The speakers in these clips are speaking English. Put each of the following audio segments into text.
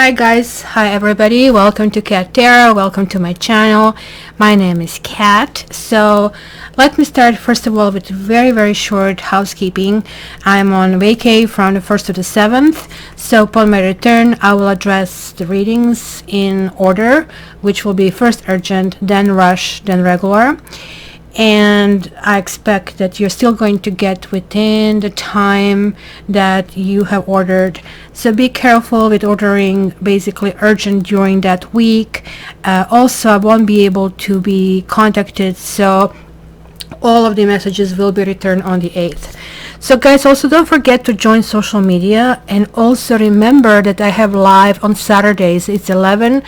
Hi guys, hi everybody, welcome to Cat Tarot, welcome to my channel. My name is Kat. So let me start first of all with very short housekeeping. I'm on vacay from the 1st to the 7th, so upon my return I will address the readings in order, which will be first urgent, then rush, then regular. And I expect that you're still going to get within the time that you have ordered. So be careful with ordering basically urgent during that week. Also, I won't be able to be contacted, so all of the messages will be returned on the 8th. So guys, also don't forget to join social media, and also remember that I have live on Saturdays. It's 11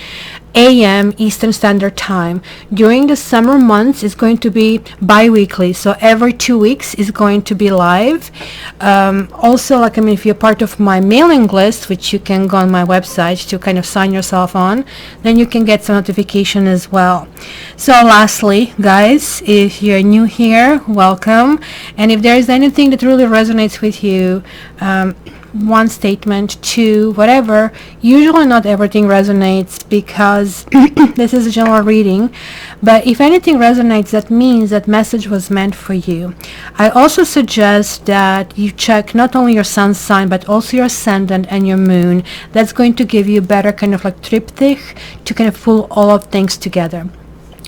a.m. Eastern Standard Time. During the summer months, it's going to be bi-weekly, so every 2 weeks is going to be live. Also, if you're part of my mailing list, which you can go on my website to kind of sign yourself on, then you can get some notification as well. So lastly, guys, if you're new here, welcome. And if there is anything that really resonates with you, one statement, two, whatever, usually not everything resonates because this is a general reading, but if anything resonates, that means that message was meant for you. I also suggest that you check not only your sun sign but also your ascendant and your moon. That's going to give you better kind of like triptych to kind of pull all of things together.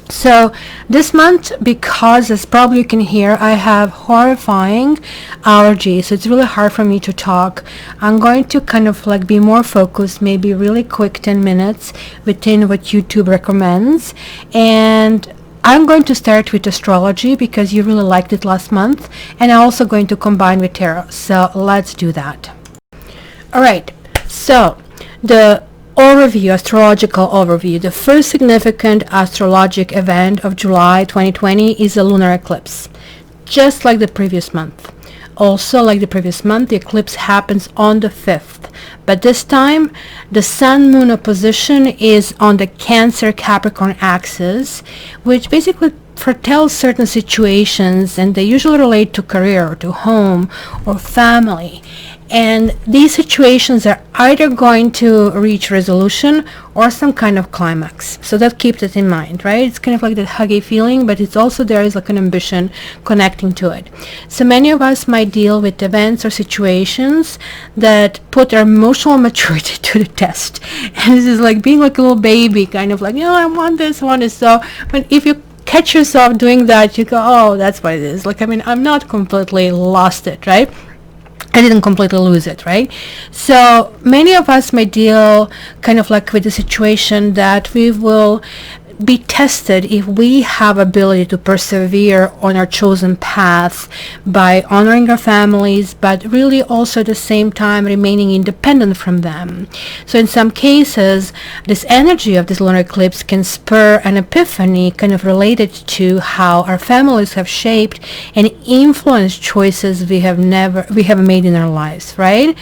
So this month, because as probably you can hear, I have horrifying allergies, so it's really hard for me to talk. I'm going to kind of like be more focused, maybe really quick 10 minutes within what YouTube recommends. And I'm going to start with astrology because you really liked it last month, and I'm also going to combine with tarot. So let's do that. All right, so the overview, astrological overview. The first significant astrologic event of July 2020 is a lunar eclipse, just like the previous month. Also, like the previous month, the eclipse happens on the 5th, but this time the Sun-Moon opposition is on the Cancer-Capricorn axis, which basically foretells certain situations, and they usually relate to career or to home or family. And these situations are either going to reach resolution or some kind of climax. So that keep that in mind, right? It's kind of like that huggy feeling, but it's also there is like an ambition connecting to it. So many of us might deal with events or situations that put our emotional maturity to the test. And this is like being like a little baby, kind of like, I want this, I want this. So, but if you catch yourself doing that, you go, oh, that's what it is. I'm not completely lost it, right? I didn't completely lose it, right? So many of us may deal kind of like with the situation that we will be tested if we have ability to persevere on our chosen path by honoring our families, but really also at the same time remaining independent from them. So in some cases, this energy of this lunar eclipse can spur an epiphany kind of related to how our families have shaped and influenced choices we have made in our lives, right?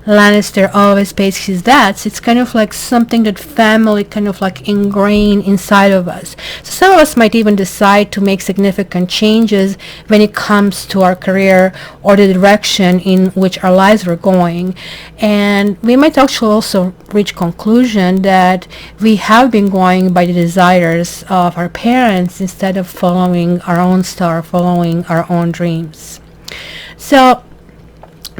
Lannister always pays his debts. It's kind of like something that family kind of like ingrained inside of us. So some of us might even decide to make significant changes when it comes to our career or the direction in which our lives were going. And we might actually also reach conclusion that we have been going by the desires of our parents instead of following our own star, following our own dreams. So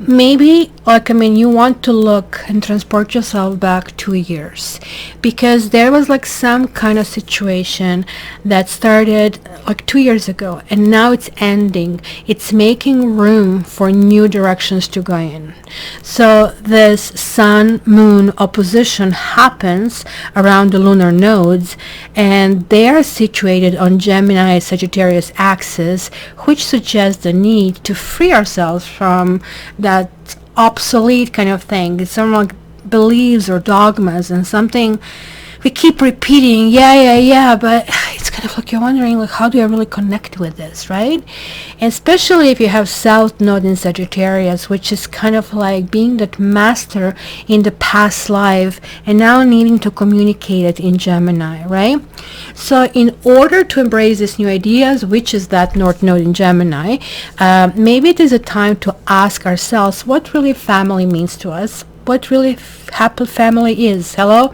maybe you want to look and transport yourself back 2 years, because there was like some kind of situation that started like 2 years ago, and now it's ending. It's making room for new directions to go in. So this Sun-Moon opposition happens around the lunar nodes, and they are situated on Gemini-Sagittarius axis, which suggests the need to free ourselves from that obsolete kind of thing. It's some like beliefs or dogmas and something we keep repeating, but it's kind of like you're wondering, like, how do I really connect with this, right? And especially if you have South Node in Sagittarius, which is kind of like being that master in the past life and now needing to communicate it in Gemini, right? So in order to embrace these new ideas, which is that North Node in Gemini, maybe it is a time to ask ourselves what really family means to us. what really happy family is. Hello?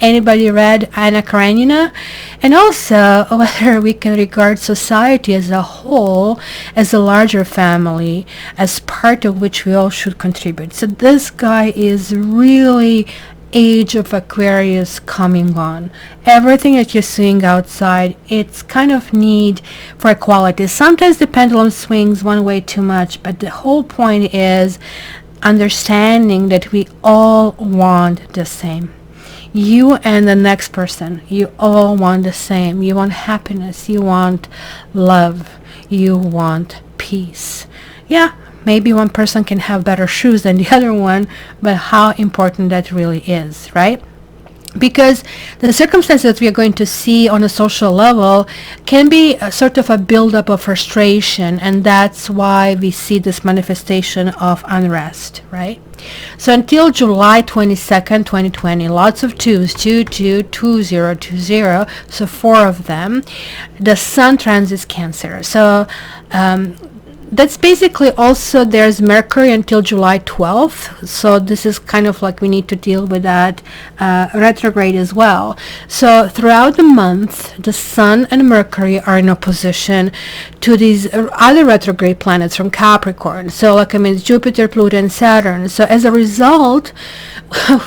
Anybody read Anna Karenina? And also whether we can regard society as a whole as a larger family, as part of which we all should contribute. So this guy is really age of Aquarius coming on. Everything that you're seeing outside, it's kind of need for equality. Sometimes the pendulum swings one way too much, but the whole point is understanding that we all want the same. You and the next person, you all want the same. You want happiness, you want love, you want peace. Yeah, maybe one person can have better shoes than the other one, but how important that really is, right? Because the circumstances that we are going to see on a social level can be a sort of a buildup of frustration, and that's why we see this manifestation of unrest, right? So until July 22nd, 2020, lots of twos, 222020, so 4 of them. The Sun transits Cancer. So that's basically also, there's Mercury until July 12th. So this is kind of like we need to deal with that retrograde as well. So throughout the month, the Sun and Mercury are in opposition to these other retrograde planets from Capricorn. So like Jupiter, Pluto, and Saturn. So as a result,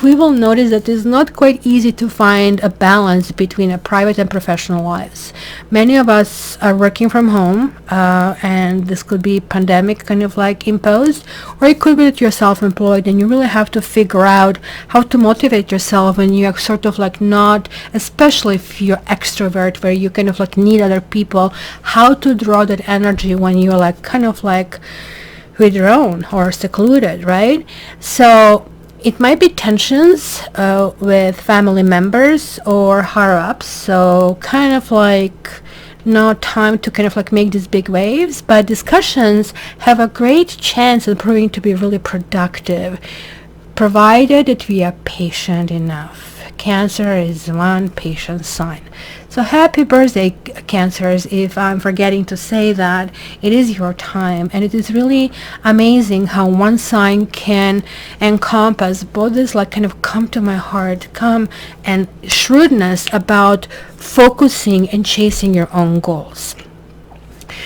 we will notice that it's not quite easy to find a balance between a private and professional lives. Many of us are working from home, and this could be pandemic kind of like imposed, or it could be that you're self-employed and you really have to figure out how to motivate yourself when you're sort of like not, especially if you're extrovert, where you kind of like need other people, how to draw that energy when you're like kind of like withdrawn or secluded, right? So it might be tensions with family members or higher-ups, so kind of like no time to kind of like make these big waves, but discussions have a great chance of proving to be really productive, provided that we are patient enough. Cancer is one patient sign. So happy birthday, Cancers. If I'm forgetting to say that, it is your time, and it is really amazing how one sign can encompass both this like kind of come to my heart, come, and shrewdness about focusing and chasing your own goals.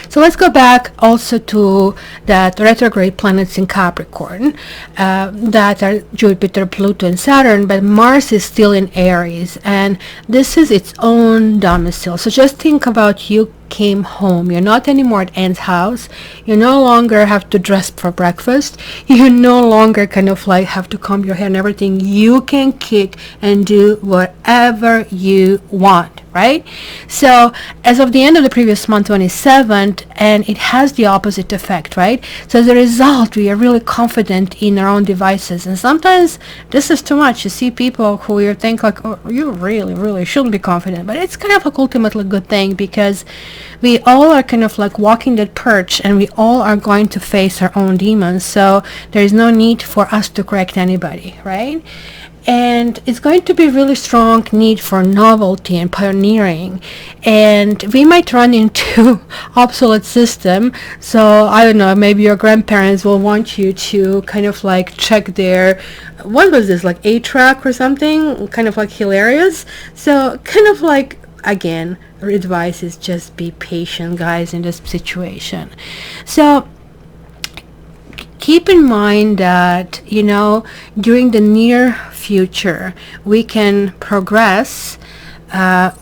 So let's go back also to that retrograde planets in Capricorn, that are Jupiter, Pluto, and Saturn, but Mars is still in Aries, and this is its own domicile. So just think about you came home. You're not anymore at Aunt's house. You no longer have to dress for breakfast. You no longer kind of like have to comb your hair and everything. You can kick and do whatever you want, right? So as of the end of the previous month, 27th, and it has the opposite effect, right? So as a result, we are really confident in our own devices, and sometimes this is too much. You see people who you think like, oh, you really shouldn't be confident, but it's kind of like ultimately a good thing, because we all are kind of like walking that perch, and we all are going to face our own demons. So there is no need for us to correct anybody, right? And it's going to be really strong need for novelty and pioneering, and we might run into obsolete system. So I don't know, maybe your grandparents will want you to kind of like check their, what was this, like 8-track or something, kind of like hilarious. So kind of like, again, advice is just be patient, guys, in this situation. So keep in mind that, you know, during the near future, we can progress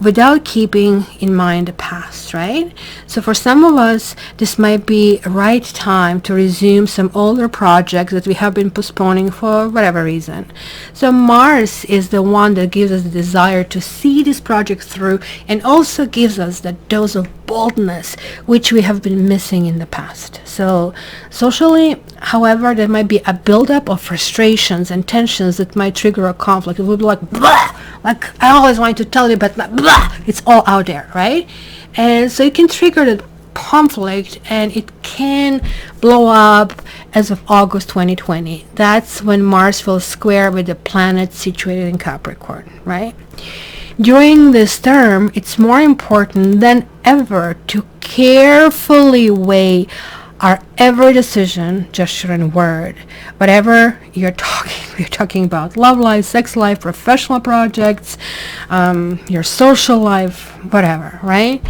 without keeping in mind the past, right? So for some of us, this might be a right time to resume some older projects that we have been postponing for whatever reason. So Mars is the one that gives us the desire to see this project through, and also gives us that dose of boldness which we have been missing in the past. So socially, however, there might be a buildup of frustrations and tensions that might trigger a conflict. It would be like, blah, like I always wanted to tell you, but blah, it's all out there, right? And so it can trigger the conflict, and it can blow up as of August 2020. That's when Mars will square with the planet situated in Capricorn, right? During this term, it's more important than ever to carefully weigh our every decision, gesture, and word, whatever we're talking about love life, sex life, professional projects, your social life, whatever, right?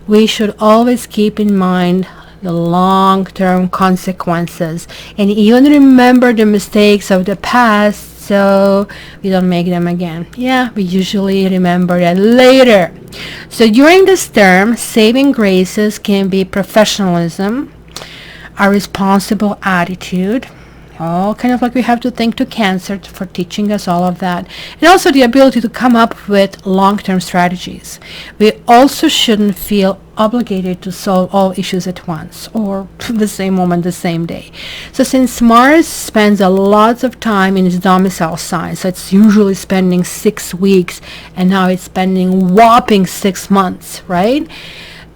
We should always keep in mind the long-term consequences and even remember the mistakes of the past so we don't make them again. Yeah, we usually remember that later. So during this term, saving graces can be professionalism, a responsible attitude, all kind of like we have to thank to Cancer for teaching us all of that, and also the ability to come up with long-term strategies. We also shouldn't feel obligated to solve all issues at once or the same moment, the same day. So since Mars spends a lot of time in its domicile sign, so it's usually spending 6 weeks, and now it's spending whopping 6 months, right?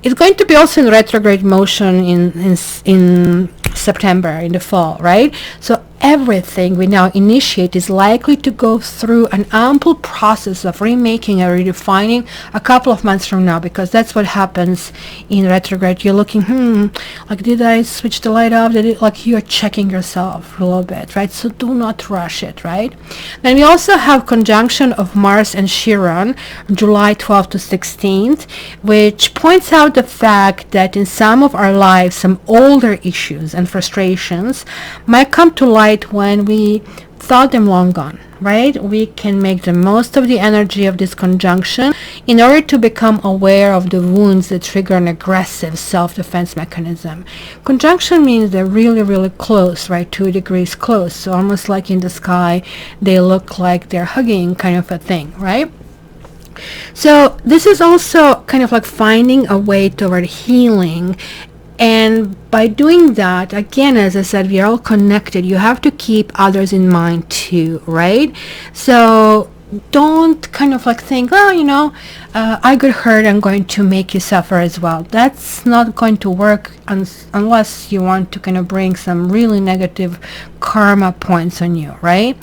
It's going to be also in retrograde motion in September, in the fall, right? So everything we now initiate is likely to go through an ample process of remaking and redefining a couple of months from now, because that's what happens in retrograde. You're looking, like, did I switch the light off? Did it, like, you're checking yourself a little bit, right? So do not rush it, right? Then we also have conjunction of Mars and Chiron, July 12th to 16th, which points out the fact that in some of our lives, some older issues and frustrations might come to light when we thought them long gone, right? We can make the most of the energy of this conjunction in order to become aware of the wounds that trigger an aggressive self-defense mechanism. Conjunction means they're really, really close, right? 2 degrees close. So almost like in the sky, they look like they're hugging, kind of a thing, right? So this is also kind of like finding a way toward healing. And by doing that, again, as I said, we are all connected. You have to keep others in mind too, right? So don't kind of like think, well, I got hurt, I'm going to make you suffer as well. That's not going to work unless you want to kind of bring some really negative karma points on you, right?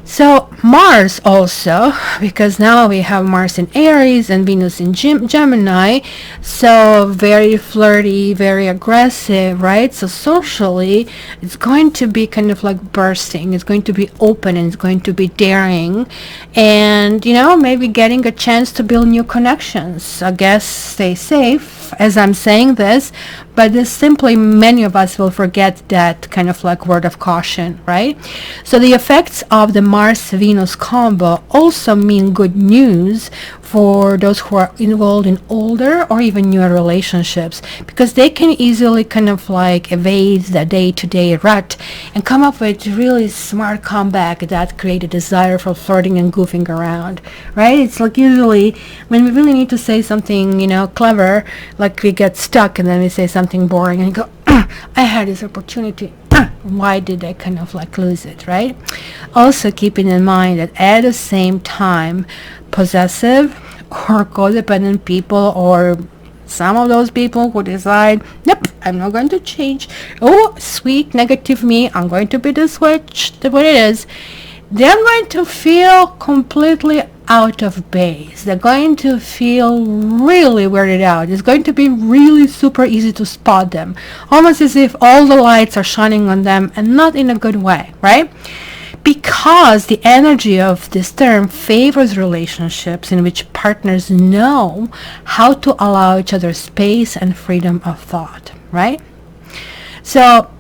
So Mars also, because now we have Mars in Aries and Venus in Gemini, so very flirty, very aggressive, right? So socially, it's going to be kind of like bursting. It's going to be open and it's going to be daring, and maybe getting a chance to build new connections. I guess stay safe as I'm saying this, but this simply, many of us will forget that kind of like word of caution, right? So the effects of the Mars-Venus combo also mean good news for those who are involved in older or even newer relationships, because they can easily kind of like evade the day-to-day rut and come up with really smart comeback that create a desire for flirting and goofing around, right? It's like usually when we really need to say something, clever, like we get stuck and then we say something boring and go, I had this opportunity. Why did I kind of like lose it, right? Also keeping in mind that at the same time, possessive or codependent people, or some of those people who decide, nope, I'm not going to change. Oh, sweet negative me, I'm going to be the switch, what it is. They're going to feel completely out of base. They're going to feel really weirded out. It's going to be really super easy to spot them, almost as if all the lights are shining on them, and not in a good way, right? Because the energy of this term favors relationships in which partners know how to allow each other space and freedom of thought, right? So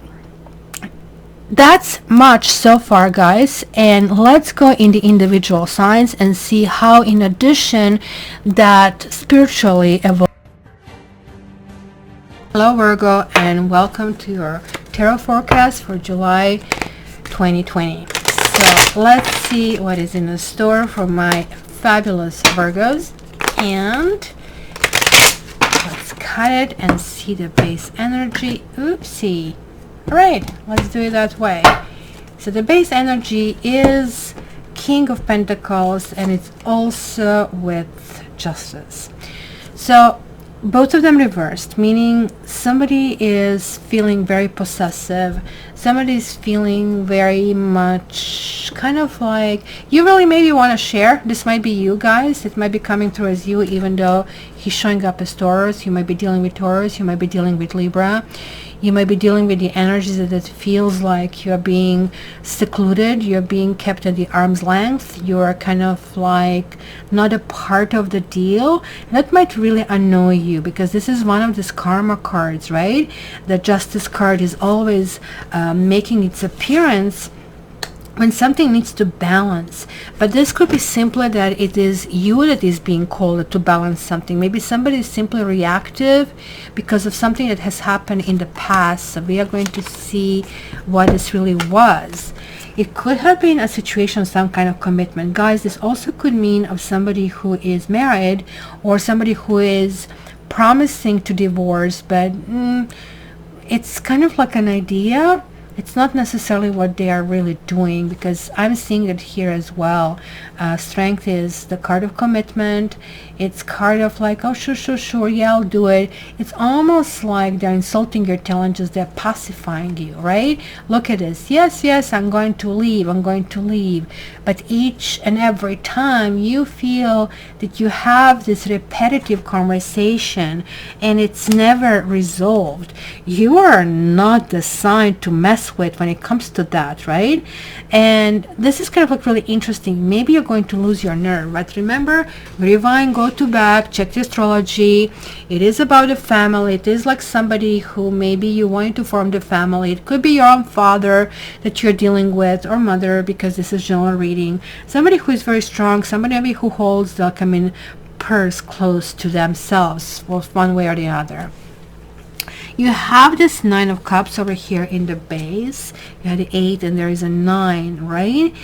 that's much so far, guys, and let's go in the individual signs and see how, in addition, that spiritually evolve. Hello Virgo, and welcome to your tarot forecast for July 2020. So let's see what is in the store for my fabulous Virgos, and let's cut it and see the base energy. Oopsie. Alright, let's do it that way. So the base energy is King of Pentacles, and it's also with Justice. So both of them reversed, meaning somebody is feeling very possessive, somebody is feeling very much kind of like you really maybe want to share. This might be you guys, it might be coming through as you, even though he's showing up as Taurus. You might be dealing with Taurus, you might be dealing with Libra. You might be dealing with the energies that it feels like you're being secluded, you're being kept at the arm's length, you're kind of like not a part of the deal. That might really annoy you, because this is one of these karma cards, right? The Justice card is always making its appearance when something needs to balance. But this could be simply that it is you that is being called to balance something. Maybe somebody is simply reactive because of something that has happened in the past. So we are going to see what this really was. It could have been a situation, some kind of commitment. Guys, this also could mean of somebody who is married, or somebody who is promising to divorce, but it's kind of like an idea. It's not necessarily what they are really doing, because I'm seeing it here as well. Strength is the card of commitment. It's card of like, oh, sure, yeah, I'll do it. It's almost like they're insulting your challenges. They're pacifying you, right? Look at this. Yes, I'm going to leave. But each and every time you feel that you have this repetitive conversation and it's never resolved, you are not the sign to mess with when it comes to that, right? And this is kind of like really interesting. Maybe you're going to lose your nerve, but remember, rewind, go to back, check the astrology. It is about a family. It is like somebody who maybe you wanted to form the family. It could be your own father that you're dealing with, or mother, because this is general reading. Somebody who is very strong, somebody maybe who holds the purse close to themselves, both one way or the other. You have this 9 of Cups over here in the base. You had the 8 and there is a 9, right?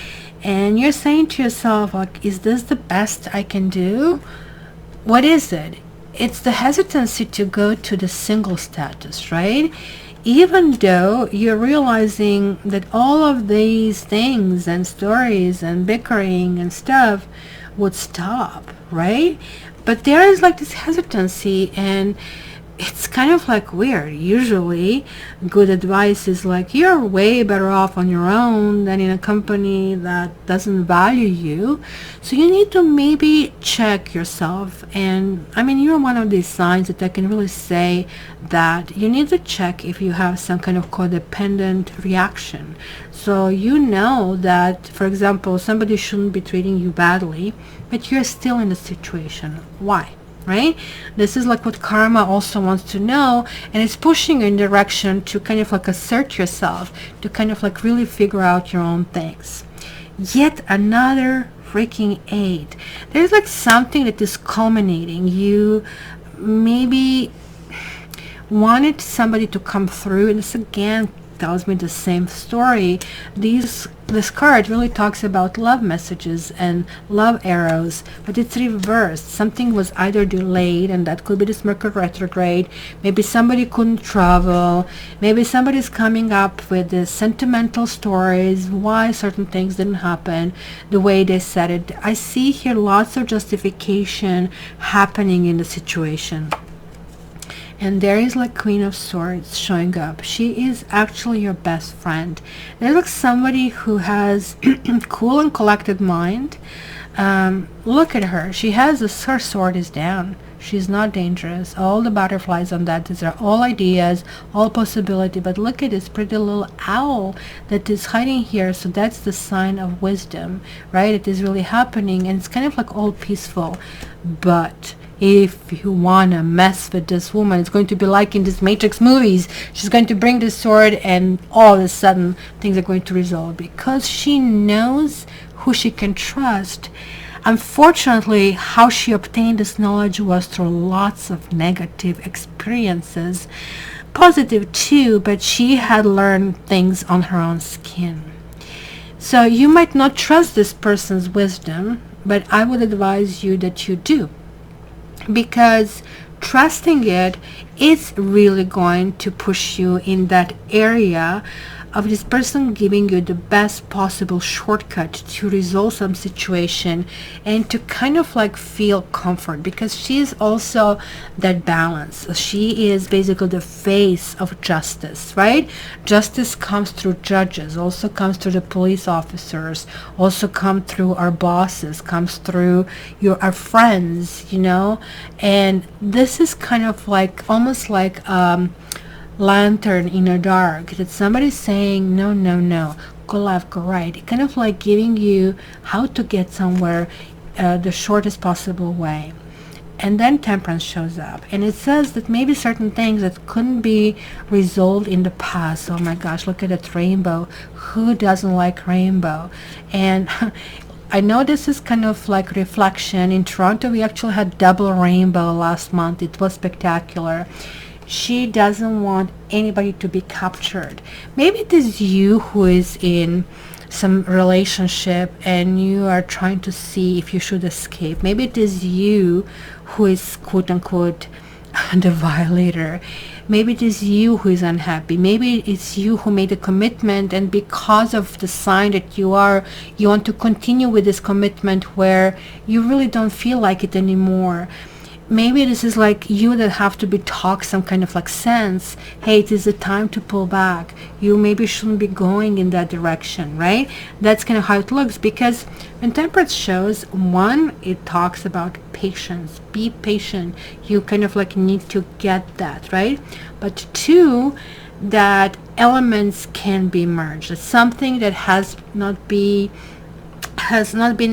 And you're saying to yourself, like, is this the best I can do? What is it? It's the hesitancy to go to the single status, right? Even though you're realizing that all of these things and stories and bickering and stuff would stop, right? But there is like this hesitancy, and it's kind of like weird. Usually good advice is like, you're way better off on your own than in a company that doesn't value you. So you need to maybe check yourself. And I mean, you're one of these signs that I can really say that you need to check if you have some kind of codependent reaction. So you know that, for example, somebody shouldn't be treating you badly, but you're still in the situation. Why? Right? This is like what karma also wants to know, and it's pushing you in direction to kind of like assert yourself, to kind of like really figure out your own things. Yet another freaking 8. There's like something that is culminating. You maybe wanted somebody to come through, and this again tells me the same story. This card really talks about love messages and love arrows, but it's reversed. Something was either delayed, and that could be this Mercury retrograde. Maybe somebody couldn't travel. Maybe somebody's coming up with the sentimental stories why certain things didn't happen the way they said it. I see here lots of justification happening in the situation. And there is like Queen of Swords showing up. She is actually your best friend. There's like somebody who has cool and collected mind. Look at her. She has her sword is down. She's not dangerous. All the butterflies on that, these are all ideas, all possibility. But look at this pretty little owl that is hiding here. So that's the sign of wisdom, right? It is really happening, and it's kind of like all peaceful. But if you want to mess with this woman, it's going to be like in these Matrix movies. She's going to bring the sword, and all of a sudden things are going to resolve, because she knows who she can trust. Unfortunately, how she obtained this knowledge was through lots of negative experiences. Positive too, but she had learned things on her own skin. So you might not trust this person's wisdom, but I would advise you that you do. Because trusting it is really going to push you in that area of this person giving you the best possible shortcut to resolve some situation and to kind of like feel comfort, because she is also that balance. She is basically the face of justice, right? Justice comes through judges, also comes through the police officers, also come through our bosses, comes through our friends, you know. And this is kind of like almost like lantern in the dark, that somebody's saying, no, no, no, go left, go right. Kind of like giving you how to get somewhere the shortest possible way. And then Temperance shows up, and it says that maybe certain things that couldn't be resolved in the past. Oh my gosh, look at that rainbow. Who doesn't like rainbow? And I know this is kind of like reflection. In Toronto, we actually had double rainbow last month. It was spectacular. She doesn't want anybody to be captured. Maybe it is you who is in some relationship and you are trying to see if you should escape. Maybe it is you who is quote unquote the violator. Maybe it is you who is unhappy. Maybe it's you who made a commitment, and because of the sign that you want to continue with this commitment where you really don't feel like it anymore. Maybe this is like you that have to be taught some kind of like sense. Hey, it is the time to pull back. You maybe shouldn't be going in that direction, right? That's kind of how it looks, because when Temperance shows, one, it talks about patience. Be patient. You kind of like need to get that, right? But two, that elements can be merged. It's something that has not been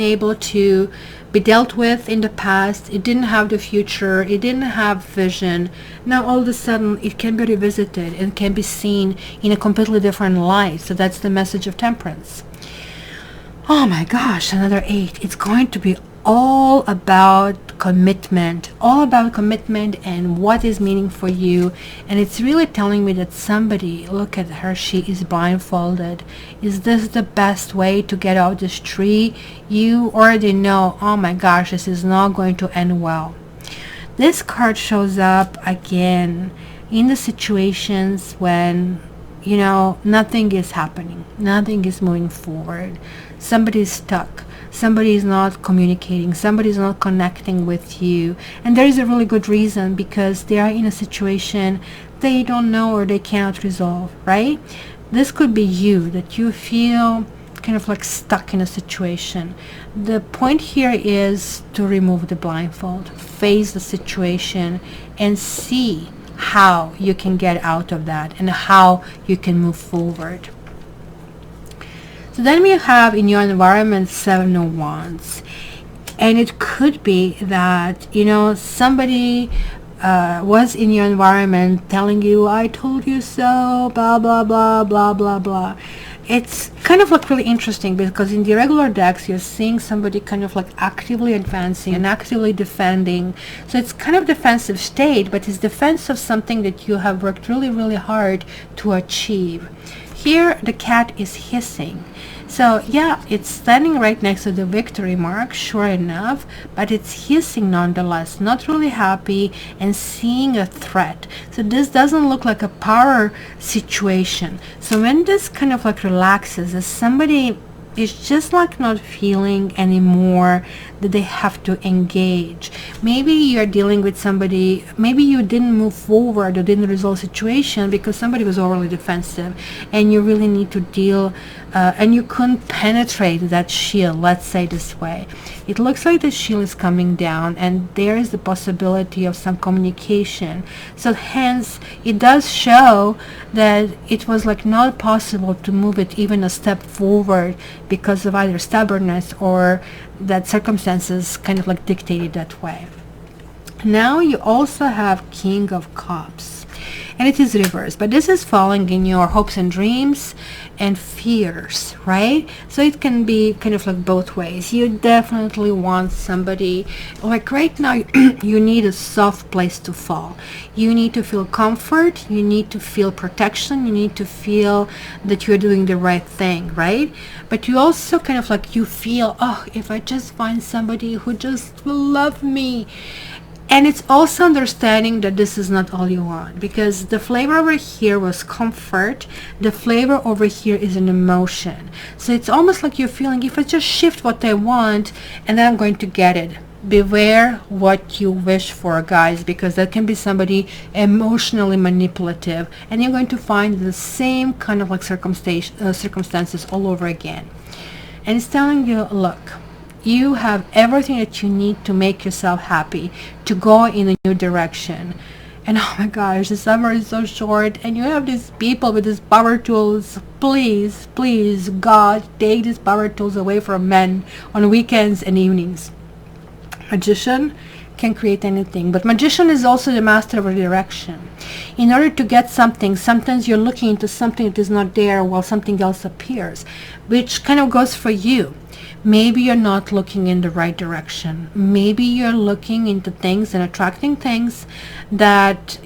able to be dealt with in the past. It didn't have the future. It didn't have vision. Now all of a sudden it can be revisited and can be seen in a completely different light. So that's the message of Temperance. Oh my gosh, another 8. It's going to be all about commitment, and what is meaning for you. And it's really telling me that somebody, look at her, she is blindfolded. Is this the best way to get out this tree? You already know, oh my gosh, this is not going to end well. This card shows up again in the situations when, you know, nothing is happening, nothing is moving forward. Somebody is stuck. Somebody is not communicating. Somebody is not connecting with you. And there is a really good reason, because they are in a situation they don't know or they cannot resolve, right? This could be you, that you feel kind of like stuck in a situation. The point here is to remove the blindfold, face the situation, and see how you can get out of that and how you can move forward. So then we have in your environment 7 of Wands, and it could be that, you know, somebody was in your environment telling you, I told you so, blah blah blah blah blah blah. It's kind of like really interesting, because in the regular decks you're seeing somebody kind of like actively advancing and actively defending. So it's kind of defensive state, but it's defense of something that you have worked really really hard to achieve. Here the cat is hissing. So yeah, it's standing right next to the victory mark, sure enough, but it's hissing nonetheless, not really happy and seeing a threat. So this doesn't look like a power situation. So when this kind of like relaxes, as somebody is just like not feeling anymore that they have to engage. Maybe you're dealing with somebody, maybe you didn't move forward or didn't resolve the situation because somebody was overly defensive, and you really need to deal and you couldn't penetrate that shield, let's say this way. It looks like the shield is coming down, and there is the possibility of some communication. So hence it does show that it was like not possible to move it even a step forward because of either stubbornness or that circumstances kind of like dictated that way. Now you also have King of Cups, and it is reversed, but this is falling in your hopes and dreams and fears, right? So it can be kind of like both ways. You definitely want somebody, like right now you need a soft place to fall. You need to feel comfort, you need to feel protection, you need to feel that you're doing the right thing, right? But you also kind of like, you feel, oh, if I just find somebody who just will love me. And it's also understanding that this is not all you want, because the flavor over here was comfort, the flavor over here is an emotion. So it's almost like you're feeling, if I just shift what I want and then I'm going to get it. Beware what you wish for, guys, because that can be somebody emotionally manipulative, and you're going to find the same kind of like circumstances all over again. And it's telling you, look, you have everything that you need to make yourself happy, to go in a new direction. And oh my gosh, the summer is so short, and you have these people with these power tools. Please, please, God, take these power tools away from men on weekends and evenings. Magician can create anything, but magician is also the master of redirection. In order to get something, sometimes you're looking into something that is not there while something else appears, which kind of goes for you. Maybe you're not looking in the right direction. Maybe you're looking into things and attracting things that,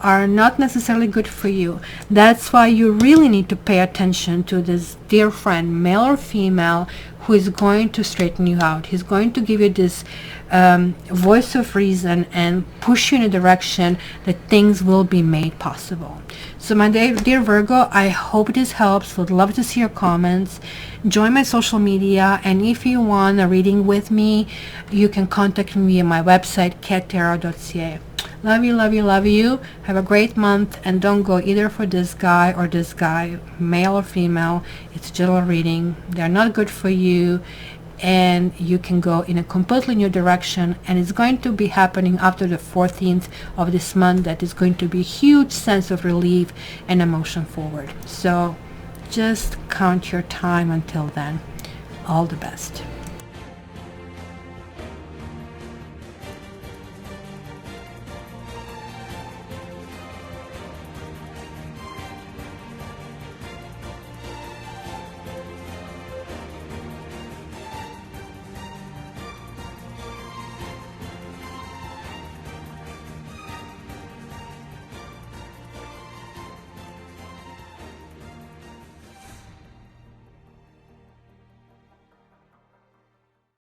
are not necessarily good for you. That's why you really need to pay attention to this dear friend, male or female, who is going to straighten you out. He's going to give you this voice of reason and push you in a direction that things will be made possible. So my dear Virgo, I hope this helps. Would love to see your comments. Join my social media, and if you want a reading with me, you can contact me via my website, cattarot.ca. Love you, love you, love you. Have a great month, and don't go either for this guy or this guy, male or female. It's general reading. They're not good for you, and you can go in a completely new direction, and it's going to be happening after the 14th of this month. That is going to be a huge sense of relief and emotion forward. So just count your time until then. All the best.